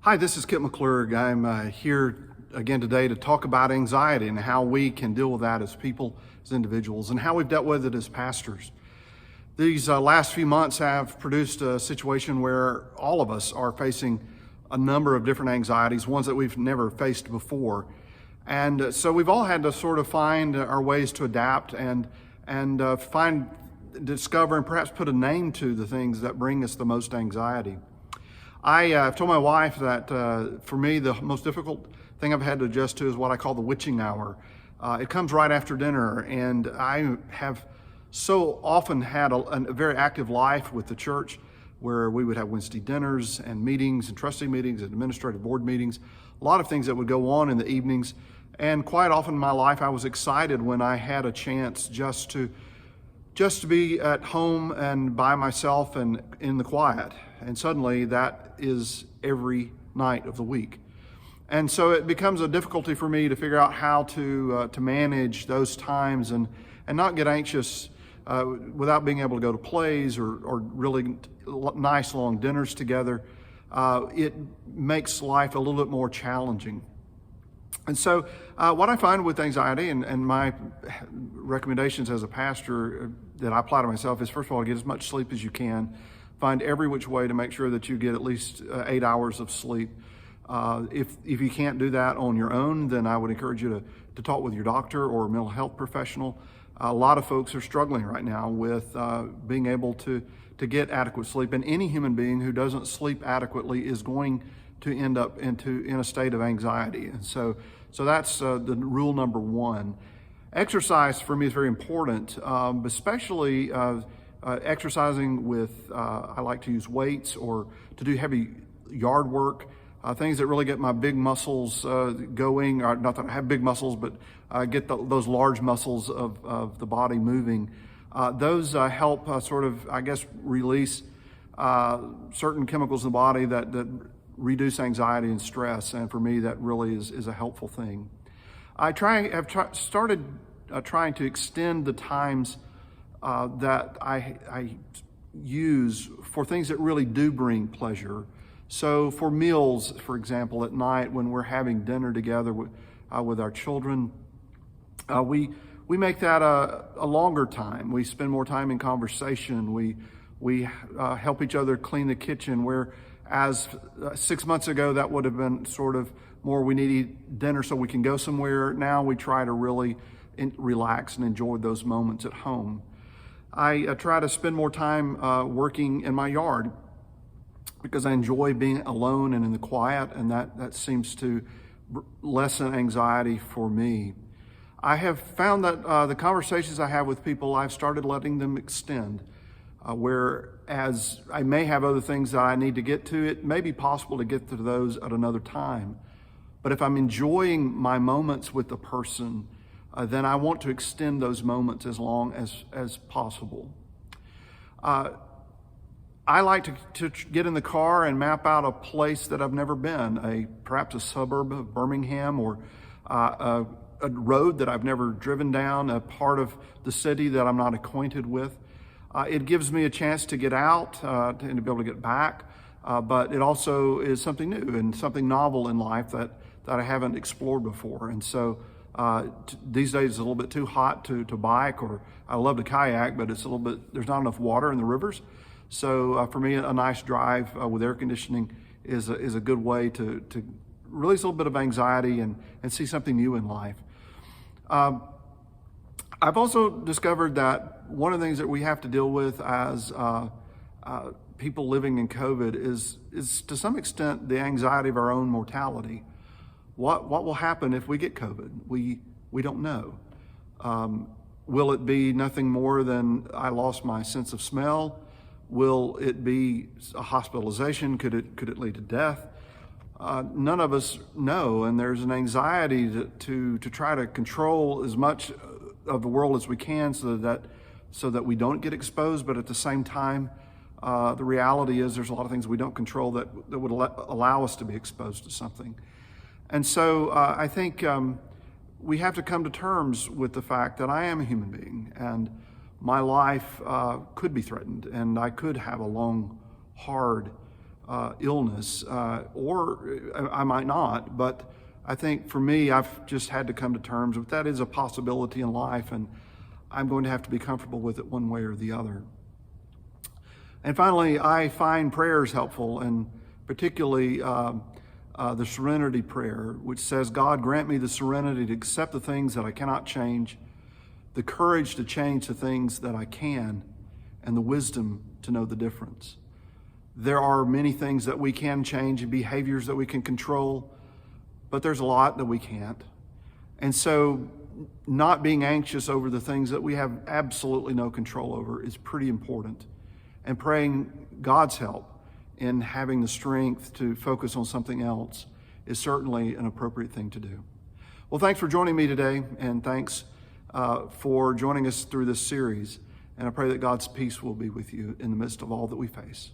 Hi, this is Kipp McClurg. I'm here again today to talk about anxiety and how we can deal with that as people, as individuals, and how we've dealt with it as pastors. These last few months have produced a situation where all of us are facing a number of different anxieties, ones that we've never faced before. And so we've all had to sort of find our ways to adapt and discover and perhaps put a name to the things that bring us the most anxiety. I've told my wife that for me, the most difficult thing I've had to adjust to is what I call the witching hour. It comes right after dinner, and I have so often had a very active life with the church where we would have Wednesday dinners and meetings and trustee meetings and administrative board meetings, a lot of things that would go on in the evenings. And quite often in my life, I was excited when I had a chance just to be at home and by myself and in the quiet. And suddenly that is every night of the week. And so it becomes a difficulty for me to figure out how to manage those times and not get anxious without being able to go to plays or really nice long dinners together. It makes life a little bit more challenging. And so what I find with anxiety and my recommendations as a pastor that I apply to myself is, first of all, get as much sleep as you can. Find every which way to make sure that you get at least 8 hours of sleep. If you can't do that on your own, then I would encourage you to talk with your doctor or a mental health professional. A lot of folks are struggling right now with being able to get adequate sleep, and any human being who doesn't sleep adequately is going to end up in a state of anxiety. And so that's the rule number one. Exercise for me is very important, especially exercising with, I like to use weights or to do heavy yard work, things that really get my big muscles going, or not that I have big muscles, but get those large muscles of the body moving. Those help release certain chemicals in the body that reduce anxiety and stress, and for me that really is a helpful thing. I have started trying to extend the times that I use for things that really do bring pleasure. So for meals, for example, at night when we're having dinner together with our children, we make that a longer time. We spend more time in conversation. We help each other clean the kitchen, whereas 6 months ago that would have been sort of more we need to eat dinner so we can go somewhere. Now we try to really relax and enjoy those moments at home. I try to spend more time working in my yard because I enjoy being alone and in the quiet, and that seems to lessen anxiety for me. I have found that the conversations I have with people, I've started letting them extend. Whereas I may have other things that I need to get to, it may be possible to get to those at another time. But if I'm enjoying my moments with the person, then I want to extend those moments as long as possible. I like to get in the car and map out a place that I've never been, perhaps a suburb of Birmingham, or a road that I've never driven down, a part of the city that I'm not acquainted with. It gives me a chance to get out and to be able to get back, but it also is something new and something novel in life that I haven't explored before. And so these days it's a little bit too hot to bike, or I love to kayak, but it's there's not enough water in the rivers. So for me, a nice drive with air conditioning is a good way to release a little bit of anxiety and see something new in life. I've also discovered that one of the things that we have to deal with as people living in COVID is to some extent the anxiety of our own mortality. What will happen if we get COVID? We don't know. Will it be nothing more than I lost my sense of smell? Will it be a hospitalization? Could it lead to death? None of us know, and there's an anxiety to try to control as much of the world as we can so that we don't get exposed. But at the same time, the reality is there's a lot of things we don't control that would allow us to be exposed to something. And so I think we have to come to terms with the fact that I am a human being, and my life could be threatened, and I could have a long, hard illness, or I might not, but I think for me, I've just had to come to terms with that is a possibility in life, and I'm going to have to be comfortable with it one way or the other. And finally, I find prayers helpful, and particularly the serenity prayer, which says, God, grant me the serenity to accept the things that I cannot change, the courage to change the things that I can, and the wisdom to know the difference. There are many things that we can change and behaviors that we can control, but there's a lot that we can't. And so not being anxious over the things that we have absolutely no control over is pretty important. And praying God's help in having the strength to focus on something else is certainly an appropriate thing to do. Well, thanks for joining me today, and thanks for joining us through this series. And I pray that God's peace will be with you in the midst of all that we face.